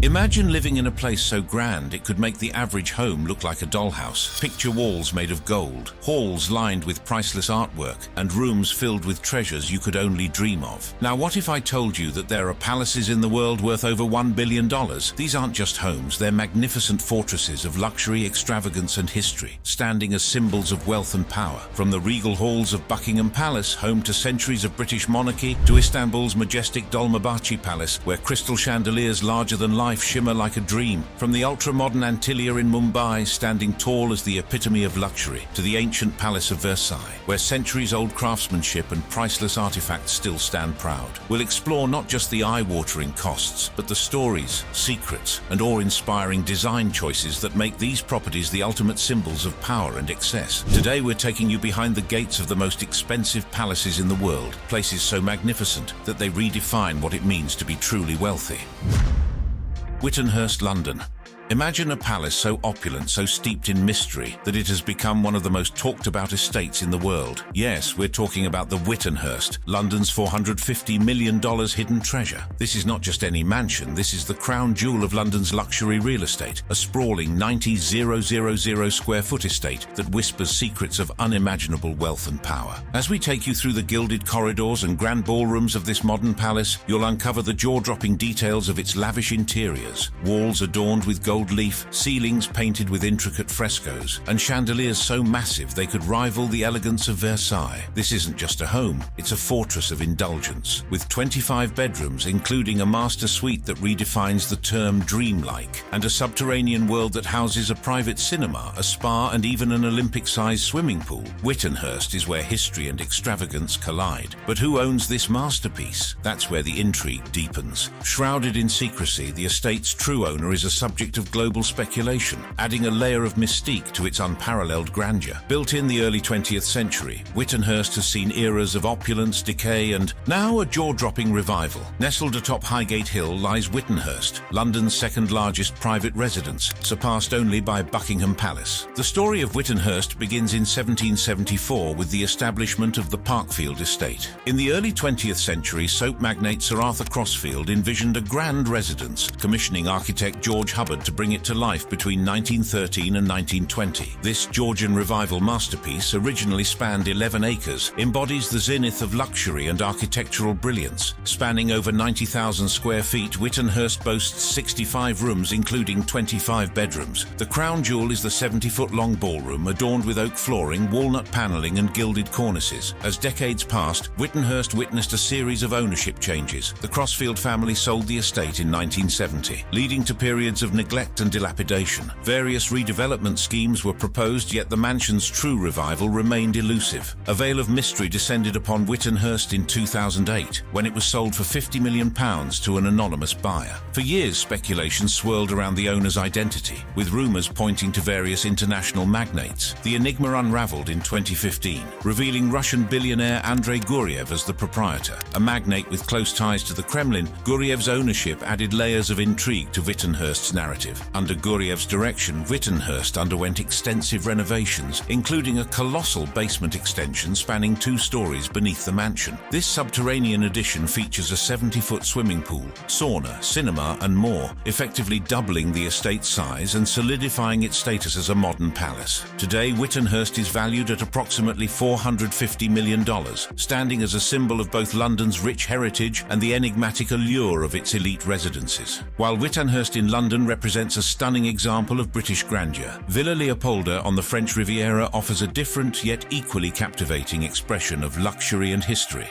Imagine living in a place so grand it could make the average home look like a dollhouse. Picture walls made of gold, halls lined with priceless artwork, and rooms filled with treasures you could only dream of. Now what if I told you that there are palaces in the world worth over $1 billion? These aren't just homes, they're magnificent fortresses of luxury, extravagance and history, standing as symbols of wealth and power. From the regal halls of Buckingham Palace, home to centuries of British monarchy, to Istanbul's majestic Dolmabahce Palace, where crystal chandeliers larger than life shimmer like a dream. From the ultra-modern Antilia in Mumbai, standing tall as the epitome of luxury, to the ancient Palace of Versailles, where centuries-old craftsmanship and priceless artifacts still stand proud. We'll explore not just the eye-watering costs, but the stories, secrets, and awe-inspiring design choices that make these properties the ultimate symbols of power and excess. Today we're taking you behind the gates of the most expensive palaces in the world, places so magnificent that they redefine what it means to be truly wealthy. Whittenhurst, London. Imagine a palace so opulent, so steeped in mystery, that it has become one of the most talked about estates in the world. Yes, we're talking about the Whittenhurst, London's $450 million hidden treasure. This is not just any mansion, this is the crown jewel of London's luxury real estate, a sprawling 90,000 square foot estate that whispers secrets of unimaginable wealth and power. As we take you through the gilded corridors and grand ballrooms of this modern palace, you'll uncover the jaw-dropping details of its lavish interiors, walls adorned with gold leaf, ceilings painted with intricate frescoes, and chandeliers so massive they could rival the elegance of Versailles. This isn't just a home, it's a fortress of indulgence, with 25 bedrooms, including a master suite that redefines the term dreamlike, and a subterranean world that houses a private cinema, a spa, and even an Olympic-sized swimming pool. Whittenhurst is where history and extravagance collide. But who owns this masterpiece? That's where the intrigue deepens. Shrouded in secrecy, the estate's true owner is a subject of global speculation, adding a layer of mystique to its unparalleled grandeur. Built in the early 20th century, Whittenhurst has seen eras of opulence, decay, and now a jaw-dropping revival. Nestled atop Highgate Hill lies Whittenhurst, London's second-largest private residence, surpassed only by Buckingham Palace. The story of Whittenhurst begins in 1774 with the establishment of the Parkfield estate. In the early 20th century, soap magnate Sir Arthur Crossfield envisioned a grand residence, commissioning architect George Hubbard to bring it to life between 1913 and 1920. This Georgian revival masterpiece, originally spanned 11 acres, embodies the zenith of luxury and architectural brilliance. Spanning over 90,000 square feet, Whittenhurst boasts 65 rooms, including 25 bedrooms. The crown jewel is the 70-foot-long ballroom, adorned with oak flooring, walnut paneling, and gilded cornices. As decades passed, Whittenhurst witnessed a series of ownership changes. The Crossfield family sold the estate in 1970, leading to periods of neglect and dilapidation. Various redevelopment schemes were proposed, yet the mansion's true revival remained elusive. A veil of mystery descended upon Whittenhurst in 2008, when it was sold for £50 million to an anonymous buyer. For years, speculation swirled around the owner's identity, with rumours pointing to various international magnates. The enigma unravelled in 2015, revealing Russian billionaire Andrei Guriev as the proprietor. A magnate with close ties to the Kremlin, Guriev's ownership added layers of intrigue to Whittenhurst's narrative. Under Guriev's direction, Whittenhurst underwent extensive renovations, including a colossal basement extension spanning 2 stories beneath the mansion. This subterranean addition features a 70-foot swimming pool, sauna, cinema, and more, effectively doubling the estate's size and solidifying its status as a modern palace. Today, Whittenhurst is valued at approximately $450 million, standing as a symbol of both London's rich heritage and the enigmatic allure of its elite residences. While Whittenhurst in London represents a stunning example of British grandeur, Villa Leopolda on the French Riviera offers a different yet equally captivating expression of luxury and history.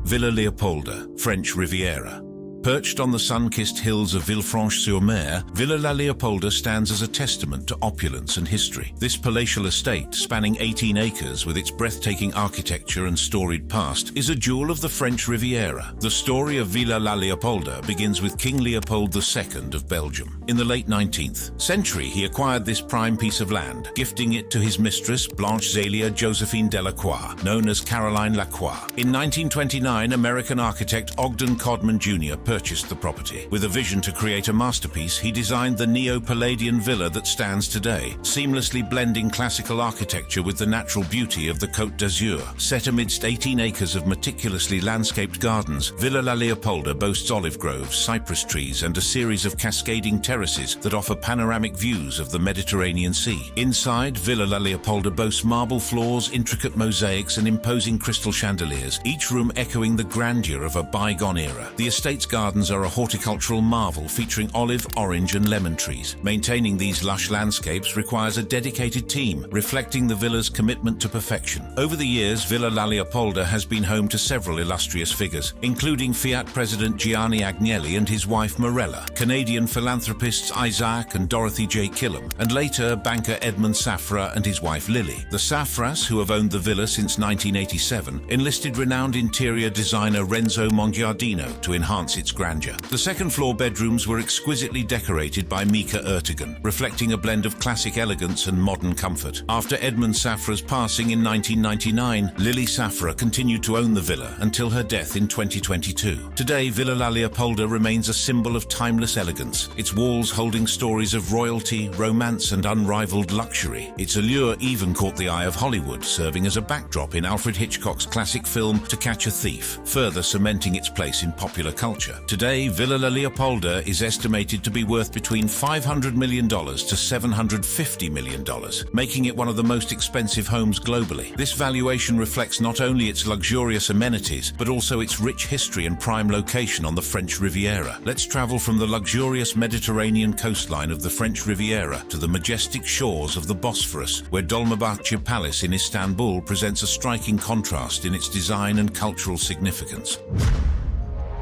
Villa Leopolda, French Riviera. Perched on the sun-kissed hills of Villefranche-sur-Mer, Villa La Leopolda stands as a testament to opulence and history. This palatial estate, spanning 18 acres with its breathtaking architecture and storied past, is a jewel of the French Riviera. The story of Villa La Leopolda begins with King Leopold II of Belgium. In the late 19th century, he acquired this prime piece of land, gifting it to his mistress, Blanche Zélia Josephine Delacroix, known as Caroline Lacroix. In 1929, American architect Ogden Codman Jr. purchased the property. With a vision to create a masterpiece, he designed the Neo-Palladian villa that stands today, seamlessly blending classical architecture with the natural beauty of the Côte d'Azur. Set amidst 18 acres of meticulously landscaped gardens, Villa La Leopolda boasts olive groves, cypress trees, and a series of cascading terraces that offer panoramic views of the Mediterranean Sea. Inside, Villa La Leopolda boasts marble floors, intricate mosaics, and imposing crystal chandeliers, each room echoing the grandeur of a bygone era. The estate's gardens are a horticultural marvel featuring olive, orange, and lemon trees. Maintaining these lush landscapes requires a dedicated team, reflecting the villa's commitment to perfection. Over the years, Villa La Leopolda has been home to several illustrious figures, including Fiat President Gianni Agnelli and his wife Morella, Canadian philanthropists Isaac and Dorothy J. Killam, and later banker Edmund Safra and his wife Lily. The Safras, who have owned the villa since 1987, enlisted renowned interior designer Renzo Mongiardino to enhance its grandeur. The second-floor bedrooms were exquisitely decorated by Mika Ertegun, reflecting a blend of classic elegance and modern comfort. After Edmund Safra's passing in 1999, Lily Safra continued to own the villa until her death in 2022. Today, Villa La Leopolda remains a symbol of timeless elegance, its walls holding stories of royalty, romance, and unrivaled luxury. Its allure even caught the eye of Hollywood, serving as a backdrop in Alfred Hitchcock's classic film To Catch a Thief, further cementing its place in popular culture. Today, Villa La Leopolda is estimated to be worth between $500 million to $750 million, making it one of the most expensive homes globally. This valuation reflects not only its luxurious amenities, but also its rich history and prime location on the French Riviera. Let's travel from the luxurious Mediterranean coastline of the French Riviera to the majestic shores of the Bosphorus, where Dolmabahce Palace in Istanbul presents a striking contrast in its design and cultural significance.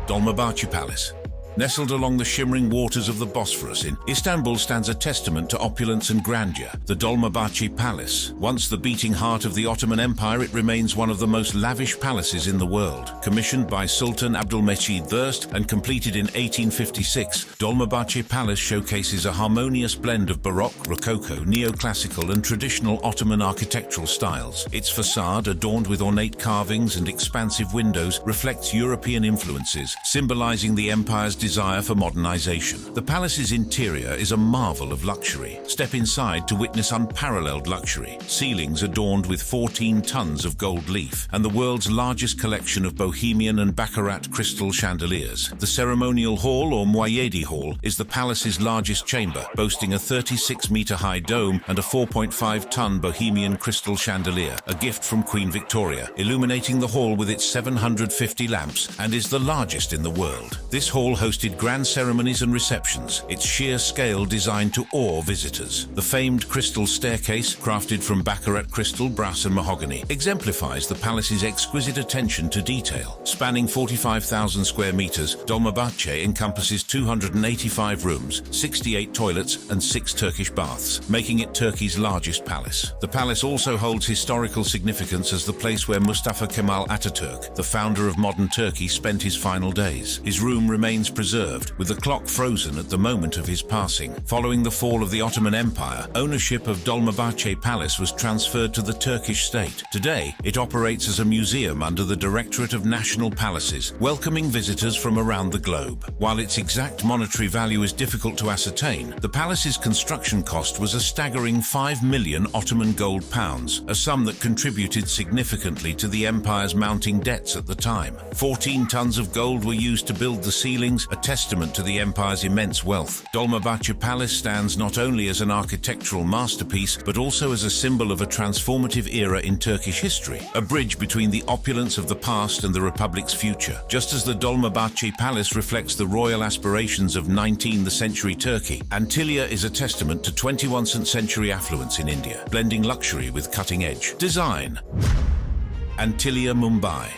Dolmabahce Palace. Nestled along the shimmering waters of the Bosphorus in Istanbul stands a testament to opulence and grandeur. The Dolmabahce Palace. Once the beating heart of the Ottoman Empire, it remains one of the most lavish palaces in the world. Commissioned by Sultan Abdülmecid I and completed in 1856, Dolmabahce Palace showcases a harmonious blend of Baroque, Rococo, neoclassical, and traditional Ottoman architectural styles. Its facade, adorned with ornate carvings and expansive windows, reflects European influences, symbolizing the empire's desire for modernization. The palace's interior is a marvel of luxury. Step inside to witness unparalleled luxury. Ceilings adorned with 14 tons of gold leaf and the world's largest collection of Bohemian and Baccarat crystal chandeliers. The ceremonial hall, or Moayedi Hall, is the palace's largest chamber, boasting a 36-meter-high dome and a 4.5-ton Bohemian crystal chandelier, a gift from Queen Victoria, illuminating the hall with its 750 lamps, and is the largest in the world. This hall hosted grand ceremonies and receptions, its sheer scale designed to awe visitors. The famed crystal staircase, crafted from Baccarat crystal, brass and mahogany, exemplifies the palace's exquisite attention to detail. Spanning 45,000 square meters, Dolmabahce encompasses 285 rooms, 68 toilets and 6 Turkish baths, making it Turkey's largest palace. The palace also holds historical significance as the place where Mustafa Kemal Atatürk, the founder of modern Turkey, spent his final days. His room remains preserved, with the clock frozen at the moment of his passing. Following the fall of the Ottoman Empire, ownership of Dolmabahce Palace was transferred to the Turkish state. Today, it operates as a museum under the Directorate of National Palaces, welcoming visitors from around the globe. While its exact monetary value is difficult to ascertain, the palace's construction cost was a staggering 5 million Ottoman gold pounds, a sum that contributed significantly to the empire's mounting debts at the time. 14 tons of gold were used to build the ceilings, a testament to the empire's immense wealth. Dolmabahce Palace stands not only as an architectural masterpiece, but also as a symbol of a transformative era in Turkish history, a bridge between the opulence of the past and the Republic's future. Just as the Dolmabahce Palace reflects the royal aspirations of 19th century Turkey, Antalya is a testament to 21st century affluence in India, blending luxury with cutting-edge design. Antalya, Mumbai.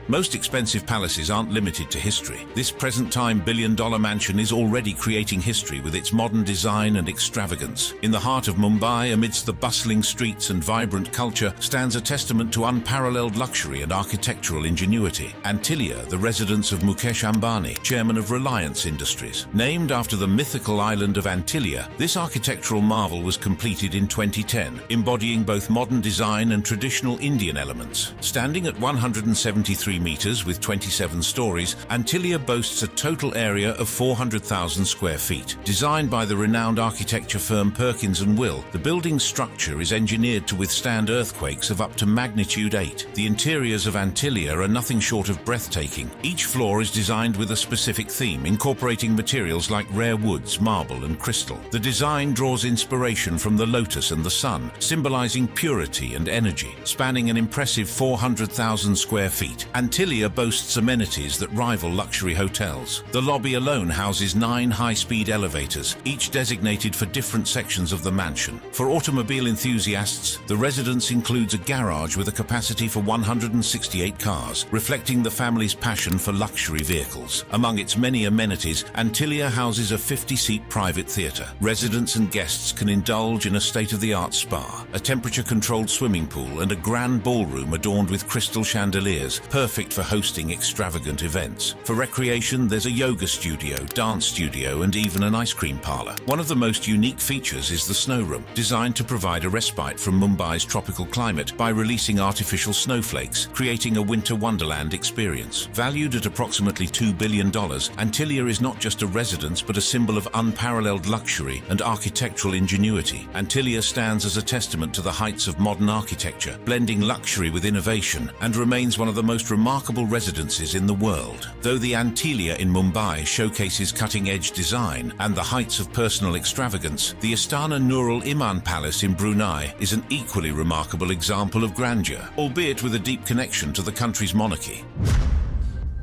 Most expensive palaces aren't limited to history. This present-time billion-dollar mansion is already creating history with its modern design and extravagance. In the heart of Mumbai, amidst the bustling streets and vibrant culture, stands a testament to unparalleled luxury and architectural ingenuity. Antalya, the residence of Mukesh Ambani, chairman of Reliance Industries. Named after the mythical island of Antalya, this architectural marvel was completed in 2010, embodying both modern design and traditional Indian elements. Standing at 173 meters with 27 stories, Antillia boasts a total area of 400,000 square feet. Designed by the renowned architecture firm Perkins & Will, the building's structure is engineered to withstand earthquakes of up to magnitude 8. The interiors of Antillia are nothing short of breathtaking. Each floor is designed with a specific theme, incorporating materials like rare woods, marble, and crystal. The design draws inspiration from the lotus and the sun, symbolizing purity and energy. Spanning an impressive 400,000 square feet, Antillia boasts amenities that rival luxury hotels. The lobby alone houses 9 high-speed elevators, each designated for different sections of the mansion. For automobile enthusiasts, the residence includes a garage with a capacity for 168 cars, reflecting the family's passion for luxury vehicles. Among its many amenities, Antillia houses a 50-seat private theater. Residents and guests can indulge in a state-of-the-art spa, a temperature-controlled swimming pool, and a grand ballroom adorned with crystal chandeliers, perfect for hosting extravagant events. For recreation, there's a yoga studio, dance studio, and even an ice cream parlor. One of the most unique features is the snow room, designed to provide a respite from Mumbai's tropical climate by releasing artificial snowflakes, creating a winter wonderland experience. Valued at approximately $2 billion, Antillia is not just a residence but a symbol of unparalleled luxury and architectural ingenuity. Antillia stands as a testament to the heights of modern architecture, blending luxury with innovation, and remains one of the most remarkable residences in the world. Though the Antillia in Mumbai showcases cutting-edge design and the heights of personal extravagance, the Istana Nurul Iman Palace in Brunei is an equally remarkable example of grandeur, albeit with a deep connection to the country's monarchy.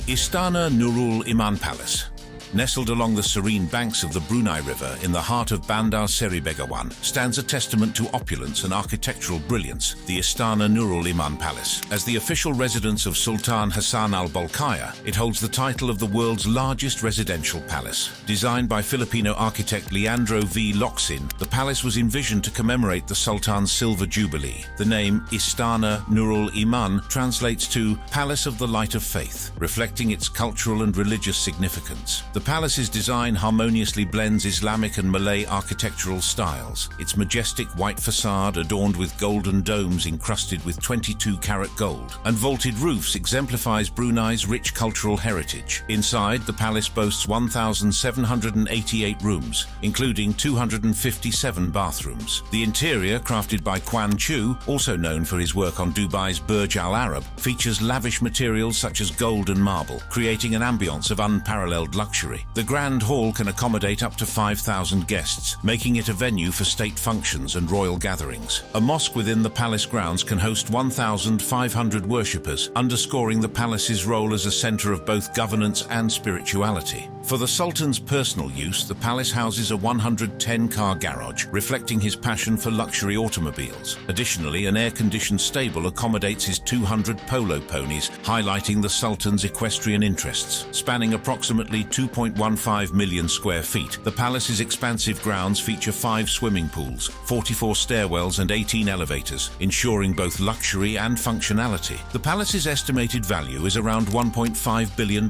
Istana Nurul Iman Palace. Nestled along the serene banks of the Brunei River in the heart of Bandar Seri Begawan, stands a testament to opulence and architectural brilliance, the Istana Nurul Iman Palace. As the official residence of Sultan Hassan al-Bolkiah, it holds the title of the world's largest residential palace. Designed by Filipino architect Leandro V. Locsin, the palace was envisioned to commemorate the Sultan's Silver Jubilee. The name Istana Nurul Iman translates to Palace of the Light of Faith, reflecting its cultural and religious significance. The palace's design harmoniously blends Islamic and Malay architectural styles. Its majestic white facade, adorned with golden domes encrusted with 22-karat gold, and vaulted roofs, exemplifies Brunei's rich cultural heritage. Inside, the palace boasts 1,788 rooms, including 257 bathrooms. The interior, crafted by Quan Chu, also known for his work on Dubai's Burj Al Arab, features lavish materials such as gold and marble, creating an ambience of unparalleled luxury. The Grand Hall can accommodate up to 5,000 guests, making it a venue for state functions and royal gatherings. A mosque within the palace grounds can host 1,500 worshippers, underscoring the palace's role as a center of both governance and spirituality. For the Sultan's personal use, the palace houses a 110-car garage, reflecting his passion for luxury automobiles. Additionally, an air-conditioned stable accommodates his 200 polo ponies, highlighting the Sultan's equestrian interests. Spanning approximately 2.15 million square feet, the palace's expansive grounds feature 5 swimming pools, 44 stairwells, and 18 elevators, ensuring both luxury and functionality. The palace's estimated value is around $1.5 billion.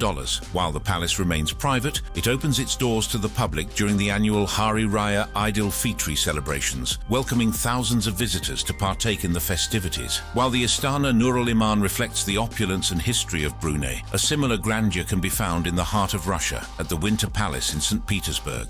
While the palace remains private, it opens its doors to the public during the annual Hari Raya Idul Fitri celebrations, welcoming thousands of visitors to partake in the festivities. While the Istana Nurul Iman reflects the opulence and history of Brunei, a similar grandeur can be found in the heart of Russia, at the Winter Palace in St. Petersburg.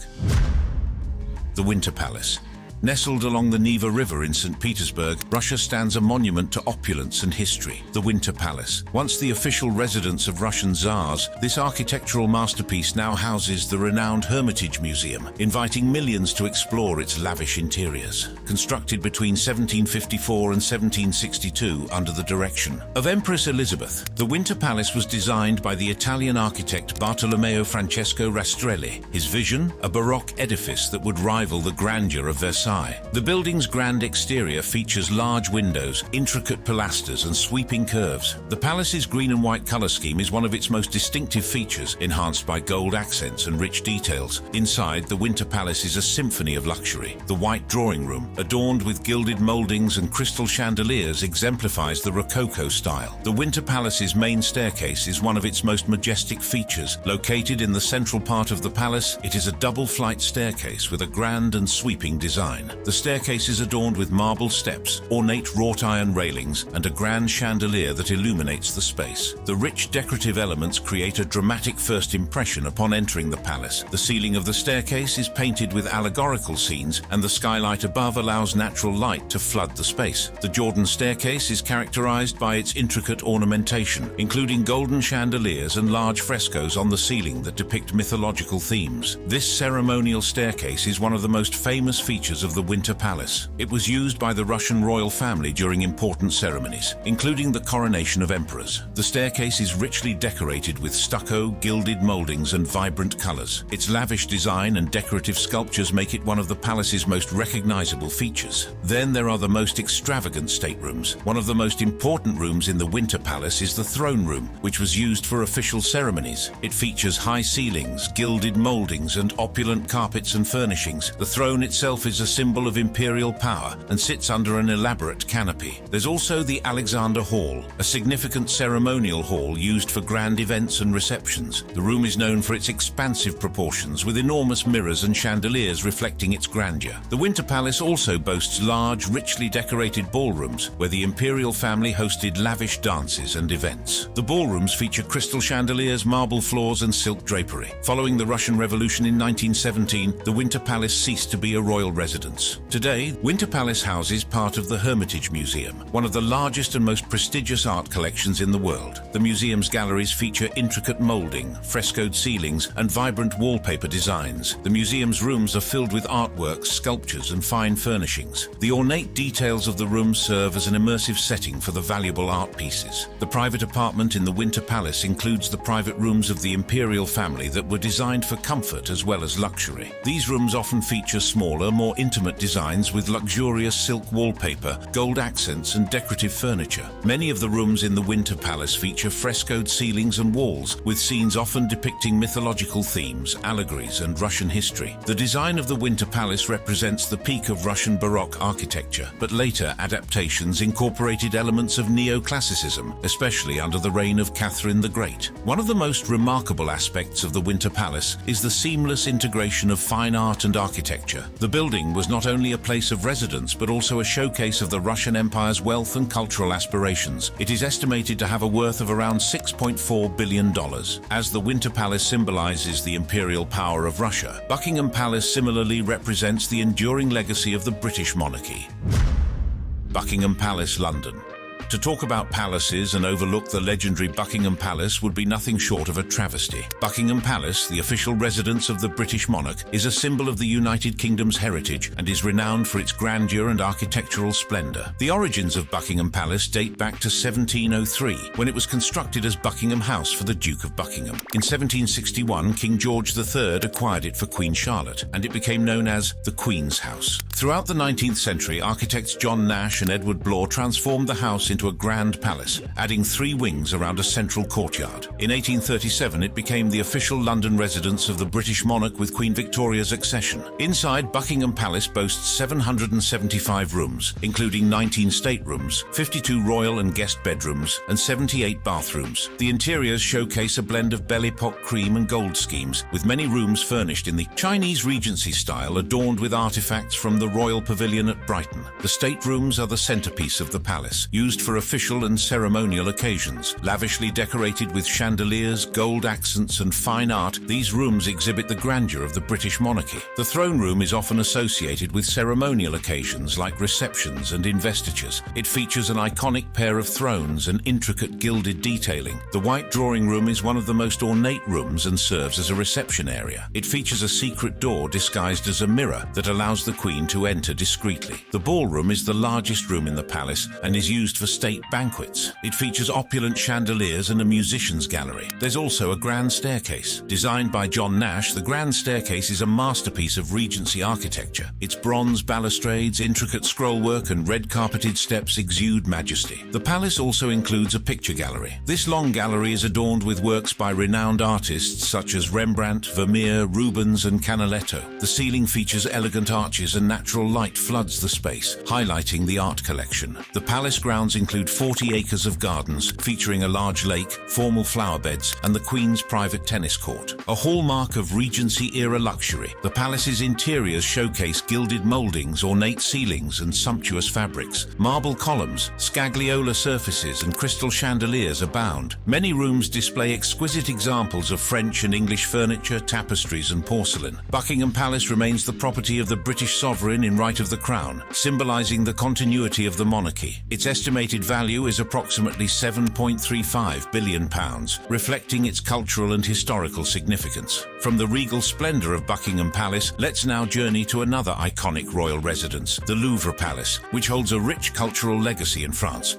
The Winter Palace. Nestled along the Neva River in St. Petersburg, Russia stands a monument to opulence and history, the Winter Palace. Once the official residence of Russian Tsars, this architectural masterpiece now houses the renowned Hermitage Museum, inviting millions to explore its lavish interiors. Constructed between 1754 and 1762 under the direction of Empress Elizabeth, the Winter Palace was designed by the Italian architect Bartolomeo Francesco Rastrelli. His vision, a Baroque edifice that would rival the grandeur of Versailles. The building's grand exterior features large windows, intricate pilasters, and sweeping curves. The palace's green and white color scheme is one of its most distinctive features, enhanced by gold accents and rich details. Inside, the Winter Palace is a symphony of luxury. The white drawing room, adorned with gilded moldings and crystal chandeliers, exemplifies the Rococo style. The Winter Palace's main staircase is one of its most majestic features. Located in the central part of the palace, it is a double-flight staircase with a grand and sweeping design. design. The staircase is adorned with marble steps, ornate wrought iron railings, and a grand chandelier that illuminates the space. The rich decorative elements create a dramatic first impression upon entering the palace. The ceiling of the staircase is painted with allegorical scenes, and the skylight above allows natural light to flood the space. The Jordan staircase is characterized by its intricate ornamentation, including golden chandeliers and large frescoes on the ceiling that depict mythological themes. This ceremonial staircase is one of the most famous features of the Winter Palace. It was used by the Russian royal family during important ceremonies, including the coronation of emperors. The staircase is richly decorated with stucco, gilded moldings, and vibrant colors. Its lavish design and decorative sculptures make it one of the palace's most recognizable features. Then there are the most extravagant staterooms. One of the most important rooms in the Winter Palace is the throne room, which was used for official ceremonies. It features high ceilings, gilded moldings, and opulent carpets and furnishings. The throne itself is a symbol of imperial power and sits under an elaborate canopy. There's also the Alexander Hall, a significant ceremonial hall used for grand events and receptions. The room is known for its expansive proportions, with enormous mirrors and chandeliers reflecting its grandeur. The Winter Palace also boasts large, richly decorated ballrooms, where the imperial family hosted lavish dances and events. The ballrooms feature crystal chandeliers, marble floors, and silk drapery. Following the Russian Revolution in 1917, the Winter Palace ceased to be a royal residence. Today, Winter Palace houses part of the Hermitage Museum, one of the largest and most prestigious art collections in the world. The museum's galleries feature intricate molding, frescoed ceilings, and vibrant wallpaper designs. The museum's rooms are filled with artworks, sculptures, and fine furnishings. The ornate details of the rooms serve as an immersive setting for the valuable art pieces. The private apartment in the Winter Palace includes the private rooms of the imperial family that were designed for comfort as well as luxury. These rooms often feature smaller, more intimate designs with luxurious silk wallpaper, gold accents, and decorative furniture. Many of the rooms in the Winter Palace feature frescoed ceilings and walls, with scenes often depicting mythological themes, allegories, and Russian history. The design of the Winter Palace represents the peak of Russian Baroque architecture, but later adaptations incorporated elements of neoclassicism, especially under the reign of Catherine the Great. One of the most remarkable aspects of the Winter Palace is the seamless integration of fine art and architecture. The building was not only a place of residence, but also a showcase of the Russian Empire's wealth and cultural aspirations. It is estimated to have a worth of around $6.4 billion. As the Winter Palace symbolizes the imperial power of Russia, Buckingham Palace similarly represents the enduring legacy of the British monarchy. Buckingham Palace, London. To talk about palaces and overlook the legendary Buckingham Palace would be nothing short of a travesty. Buckingham Palace, the official residence of the British monarch, is a symbol of the United Kingdom's heritage and is renowned for its grandeur and architectural splendor. The origins of Buckingham Palace date back to 1703, when it was constructed as Buckingham House for the Duke of Buckingham. In 1761, King George III acquired it for Queen Charlotte, and it became known as the Queen's House. Throughout the 19th century, architects John Nash and Edward Bloor transformed the house into a grand palace, adding 3 wings around a central courtyard. In 1837, it became the official London residence of the British monarch with Queen Victoria's accession. Inside, Buckingham Palace boasts 775 rooms, including 19 staterooms, 52 royal and guest bedrooms, and 78 bathrooms. The interiors showcase a blend of Belle Epoque cream and gold schemes, with many rooms furnished in the Chinese Regency style, adorned with artifacts from the Royal Pavilion at Brighton. The staterooms are the centerpiece of the palace, used for official and ceremonial occasions. Lavishly decorated with chandeliers, gold accents, and fine art, these rooms exhibit the grandeur of the British monarchy. The throne room is often associated with ceremonial occasions like receptions and investitures. It features an iconic pair of thrones and intricate gilded detailing. The White Drawing Room is one of the most ornate rooms and serves as a reception area. It features a secret door disguised as a mirror that allows the Queen to enter discreetly. The ballroom is the largest room in the palace and is used for state banquets. It features opulent chandeliers and a musician's gallery. There's also a grand staircase. Designed by John Nash, the grand staircase is a masterpiece of Regency architecture. Its bronze balustrades, intricate scrollwork, and red-carpeted steps exude majesty. The palace also includes a picture gallery. This long gallery is adorned with works by renowned artists such as Rembrandt, Vermeer, Rubens, and Canaletto. The ceiling features elegant arches and natural light floods the space, highlighting the art collection. The palace grounds include include 40 acres of gardens featuring a large lake, formal flower beds, and the Queen's private tennis court. A hallmark of Regency-era luxury, the palace's interiors showcase gilded moldings, ornate ceilings, and sumptuous fabrics. Marble columns, scagliola surfaces, and crystal chandeliers abound. Many rooms display exquisite examples of French and English furniture, tapestries, and porcelain. Buckingham Palace remains the property of the British sovereign in right of the crown, symbolizing the continuity of the monarchy. Its estimated value is approximately £7.35 billion, reflecting its cultural and historical significance. From the regal splendor of Buckingham Palace, let's now journey to another iconic royal residence, the Louvre Palace, which holds a rich cultural legacy in France.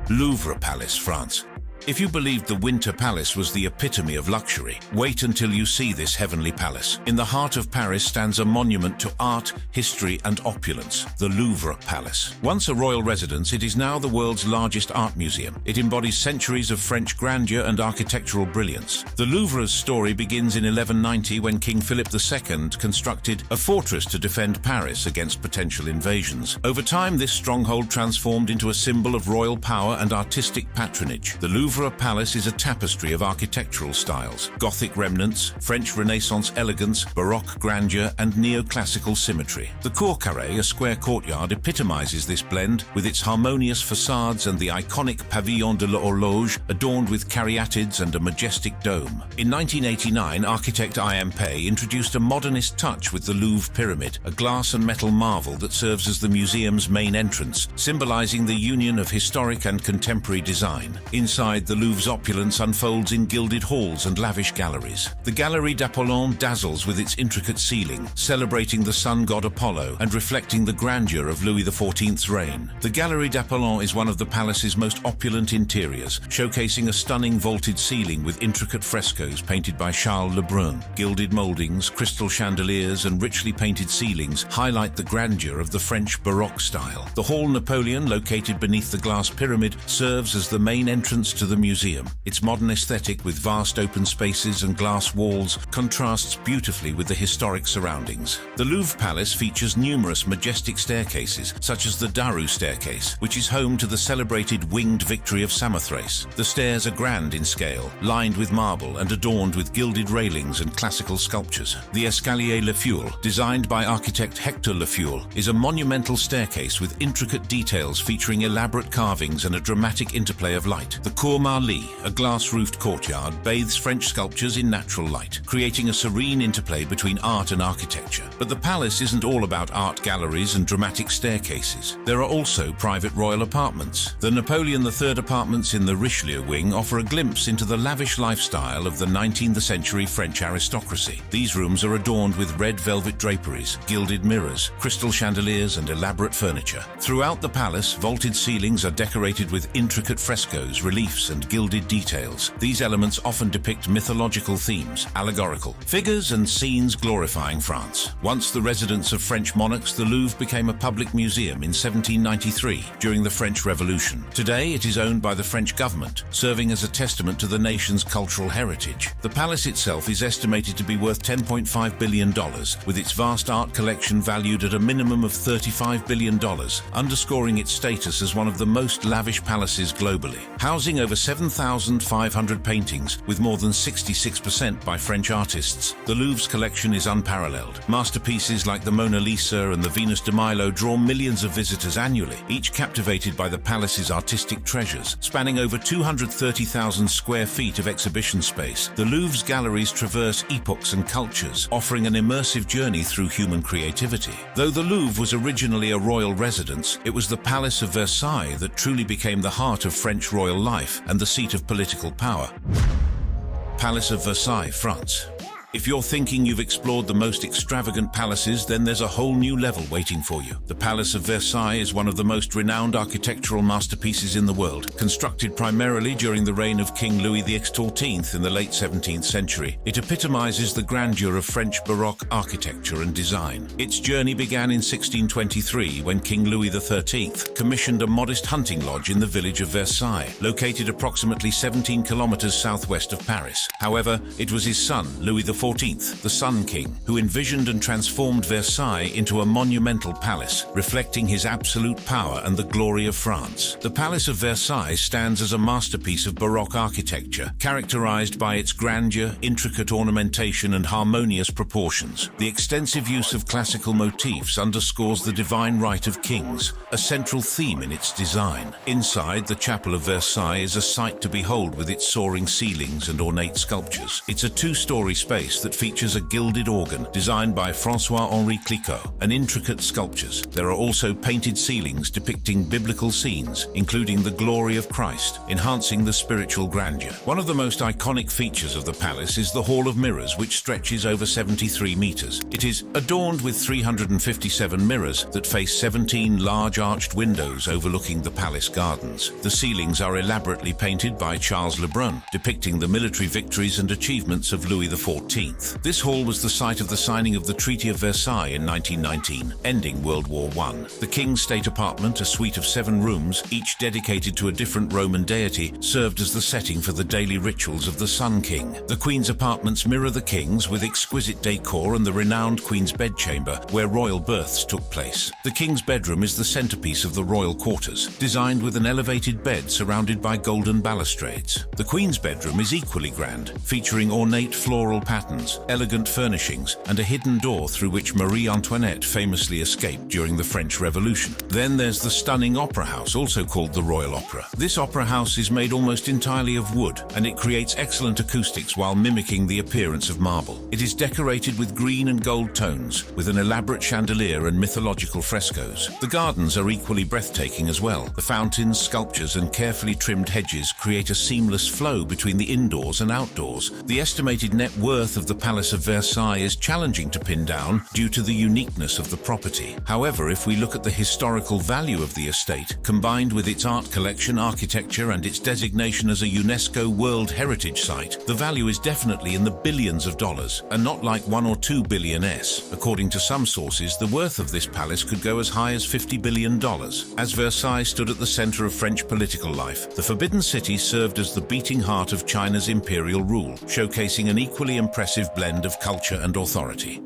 Louvre Palace, France. If you believed the Winter Palace was the epitome of luxury, wait until you see this heavenly palace. In the heart of Paris stands a monument to art, history, and opulence, the Louvre Palace. Once a royal residence, it is now the world's largest art museum. It embodies centuries of French grandeur and architectural brilliance. The Louvre's story begins in 1190 when King Philip II constructed a fortress to defend Paris against potential invasions. Over time, this stronghold transformed into a symbol of royal power and artistic patronage. The Louvre Palace is a tapestry of architectural styles, Gothic remnants, French Renaissance elegance, Baroque grandeur, and neoclassical symmetry. The Cour Carrée, a square courtyard, epitomizes this blend with its harmonious facades and the iconic Pavillon de l'Horloge, adorned with caryatids and a majestic dome. In 1989, architect I.M. Pei introduced a modernist touch with the Louvre Pyramid, a glass and metal marvel that serves as the museum's main entrance, symbolizing the union of historic and contemporary design. Inside, the Louvre's opulence unfolds in gilded halls and lavish galleries. The Galerie d'Apollon dazzles with its intricate ceiling, celebrating the sun god Apollo and reflecting the grandeur of Louis XIV's reign. The Galerie d'Apollon is one of the palace's most opulent interiors, showcasing a stunning vaulted ceiling with intricate frescoes painted by Charles Lebrun. Gilded moldings, crystal chandeliers, and richly painted ceilings highlight the grandeur of the French Baroque style. The Hall Napoleon, located beneath the glass pyramid, serves as the main entrance to the museum. Its modern aesthetic with vast open spaces and glass walls contrasts beautifully with the historic surroundings. The Louvre Palace features numerous majestic staircases, such as the Daru staircase, which is home to the celebrated winged victory of Samothrace. The stairs are grand in scale, lined with marble and adorned with gilded railings and classical sculptures. The Escalier Le Feuille, designed by architect Hector Le Feuille, is a monumental staircase with intricate details featuring elaborate carvings and a dramatic interplay of light. The Cour Marly, a glass-roofed courtyard, bathes French sculptures in natural light, creating a serene interplay between art and architecture. But the palace isn't all about art galleries and dramatic staircases. There are also private royal apartments. The Napoleon III apartments in the Richelieu wing offer a glimpse into the lavish lifestyle of the 19th century French aristocracy. These rooms are adorned with red velvet draperies, gilded mirrors, crystal chandeliers, and elaborate furniture. Throughout the palace, vaulted ceilings are decorated with intricate frescoes, reliefs, and gilded details. These elements often depict mythological themes, allegorical figures, and scenes glorifying France. Once the residence of French monarchs, the Louvre became a public museum in 1793 during the French Revolution. Today, it is owned by the French government, serving as a testament to the nation's cultural heritage. The palace itself is estimated to be worth $10.5 billion, with its vast art collection valued at a minimum of $35 billion, underscoring its status as one of the most lavish palaces globally. Housing over 7,500 paintings, with more than 66% by French artists, the Louvre's collection is unparalleled. Masterpieces like the Mona Lisa and the Venus de Milo draw millions of visitors annually, each captivated by the palace's artistic treasures. Spanning over 230,000 square feet of exhibition space, the Louvre's galleries traverse epochs and cultures, offering an immersive journey through human creativity. Though the Louvre was originally a royal residence, it was the Palace of Versailles that truly became the heart of French royal life and the seat of political power. Palace of Versailles, France. If you're thinking you've explored the most extravagant palaces, then there's a whole new level waiting for you. The Palace of Versailles is one of the most renowned architectural masterpieces in the world. Constructed primarily during the reign of King Louis XIV in the late 17th century, it epitomizes the grandeur of French Baroque architecture and design. Its journey began in 1623 when King Louis XIII commissioned a modest hunting lodge in the village of Versailles, located approximately 17 kilometers southwest of Paris. However, it was his son, Louis XIV, XIV, the Sun King, who envisioned and transformed Versailles into a monumental palace, reflecting his absolute power and the glory of France. The Palace of Versailles stands as a masterpiece of Baroque architecture, characterized by its grandeur, intricate ornamentation, and harmonious proportions. The extensive use of classical motifs underscores the divine right of kings, a central theme in its design. Inside, the Chapel of Versailles is a sight to behold with its soaring ceilings and ornate sculptures. It's a two-story space that features a gilded organ designed by François-Henri Clicquot and intricate sculptures. There are also painted ceilings depicting biblical scenes, including the glory of Christ, enhancing the spiritual grandeur. One of the most iconic features of the palace is the Hall of Mirrors, which stretches over 73 meters. It is adorned with 357 mirrors that face 17 large arched windows overlooking the palace gardens. The ceilings are elaborately painted by Charles Lebrun, depicting the military victories and achievements of Louis XIV. This hall was the site of the signing of the Treaty of Versailles in 1919, ending World War I. The King's State Apartment, a suite of 7 rooms, each dedicated to a different Roman deity, served as the setting for the daily rituals of the Sun King. The Queen's apartments mirror the King's with exquisite decor and the renowned Queen's bedchamber, where royal births took place. The King's bedroom is the centerpiece of the royal quarters, designed with an elevated bed surrounded by golden balustrades. The Queen's bedroom is equally grand, featuring ornate floral patterns, elegant furnishings, and a hidden door through which Marie Antoinette famously escaped during the French Revolution. Then there's the stunning opera house, also called the Royal Opera. This opera house is made almost entirely of wood, and it creates excellent acoustics while mimicking the appearance of marble. It is decorated with green and gold tones, with an elaborate chandelier and mythological frescoes. The gardens are equally breathtaking as well. The fountains, sculptures, and carefully trimmed hedges create a seamless flow between the indoors and outdoors. The estimated net worth of the Palace of Versailles is challenging to pin down due to the uniqueness of the property. However, if we look at the historical value of the estate, combined with its art collection, architecture, and its designation as a UNESCO World Heritage Site, the value is definitely in the billions of dollars, and not like 1 or 2 billion. According to some sources, the worth of this palace could go as high as $50 billion. As Versailles stood at the center of French political life, the Forbidden City served as the beating heart of China's imperial rule, showcasing an equally impressive blend of culture and authority.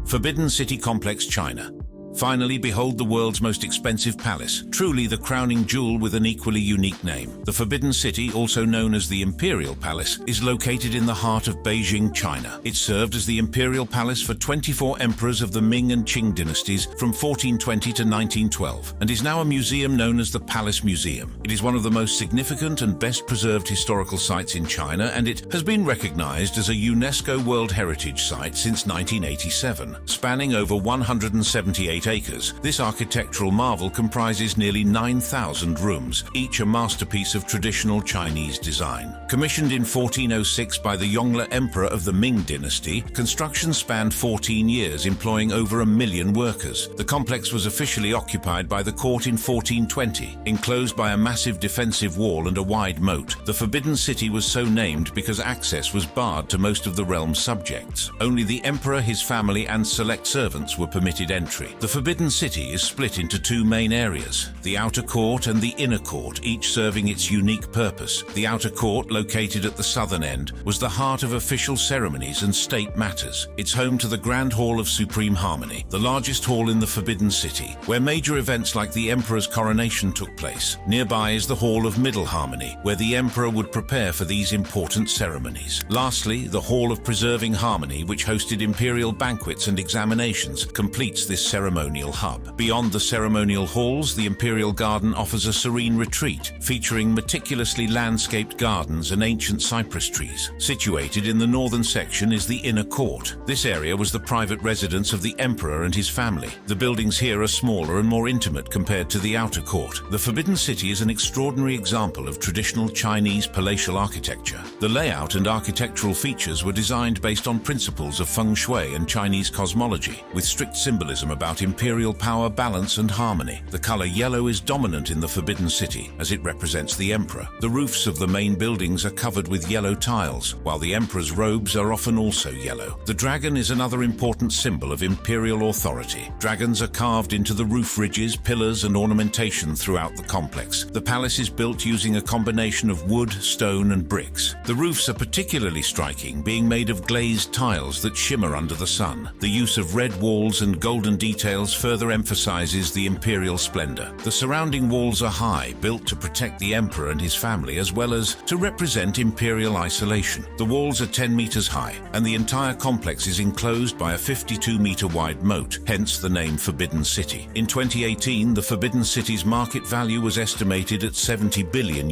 Forbidden City Complex, China. Finally, behold the world's most expensive palace, truly the crowning jewel with an equally unique name. The Forbidden City, also known as the Imperial Palace, is located in the heart of Beijing, China. It served as the Imperial Palace for 24 emperors of the Ming and Qing dynasties from 1420 to 1912, and is now a museum known as the Palace Museum. It is one of the most significant and best preserved historical sites in China, and it has been recognized as a UNESCO World Heritage Site since 1987. Spanning over 178 acres, this architectural marvel comprises nearly 9,000 rooms, each a masterpiece of traditional Chinese design. Commissioned in 1406 by the Yongle Emperor of the Ming dynasty, construction spanned 14 years, employing over 1 million workers. The complex was officially occupied by the court in 1420. Enclosed by a massive defensive wall and a wide moat, the Forbidden City was so named because access was barred to most of the realm's subjects. Only the emperor, his family, and select servants were permitted entry. The Forbidden City is split into 2 main areas, the outer court and the inner court, each serving its unique purpose. The outer court, located at the southern end, was the heart of official ceremonies and state matters. It's home to the Grand Hall of Supreme Harmony, the largest hall in the Forbidden City, where major events like the Emperor's coronation took place. Nearby is the Hall of Middle Harmony, where the Emperor would prepare for these important ceremonies. Lastly, the Hall of Preserving Harmony, which hosted imperial banquets and examinations, completes this ceremonial hub. Beyond the ceremonial halls, the Imperial Garden offers a serene retreat, featuring meticulously landscaped gardens and ancient cypress trees. Situated in the northern section is the inner court. This area was the private residence of the Emperor and his family. The buildings here are smaller and more intimate compared to the outer court. The Forbidden City is an extraordinary example of traditional Chinese palatial architecture. The layout and architectural features were designed based on principles of feng shui and Chinese cosmology, with strict symbolism about imperial imperial power, balance, and harmony. The color yellow is dominant in the Forbidden City, as it represents the emperor. The roofs of the main buildings are covered with yellow tiles, while the emperor's robes are often also yellow. The dragon is another important symbol of imperial authority. Dragons are carved into the roof ridges, pillars, and ornamentation throughout the complex. The palace is built using a combination of wood, stone, and bricks. The roofs are particularly striking, being made of glazed tiles that shimmer under the sun. The use of red walls and golden details further emphasizes the imperial splendor. The surrounding walls are high, built to protect the emperor and his family, as well as to represent imperial isolation. The walls are 10 meters high, and the entire complex is enclosed by a 52-meter wide moat, hence the name Forbidden City. In 2018, the Forbidden City's market value was estimated at $70 billion,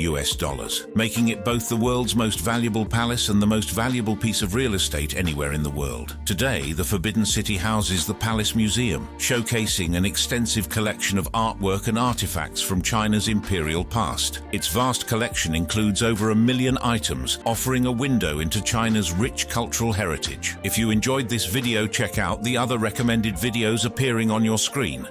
making it both the world's most valuable palace and the most valuable piece of real estate anywhere in the world. Today, the Forbidden City houses the Palace Museum, showcasing an extensive collection of artwork and artifacts from China's imperial past. Its vast collection includes over 1 million items, offering a window into China's rich cultural heritage. If you enjoyed this video, check out the other recommended videos appearing on your screen.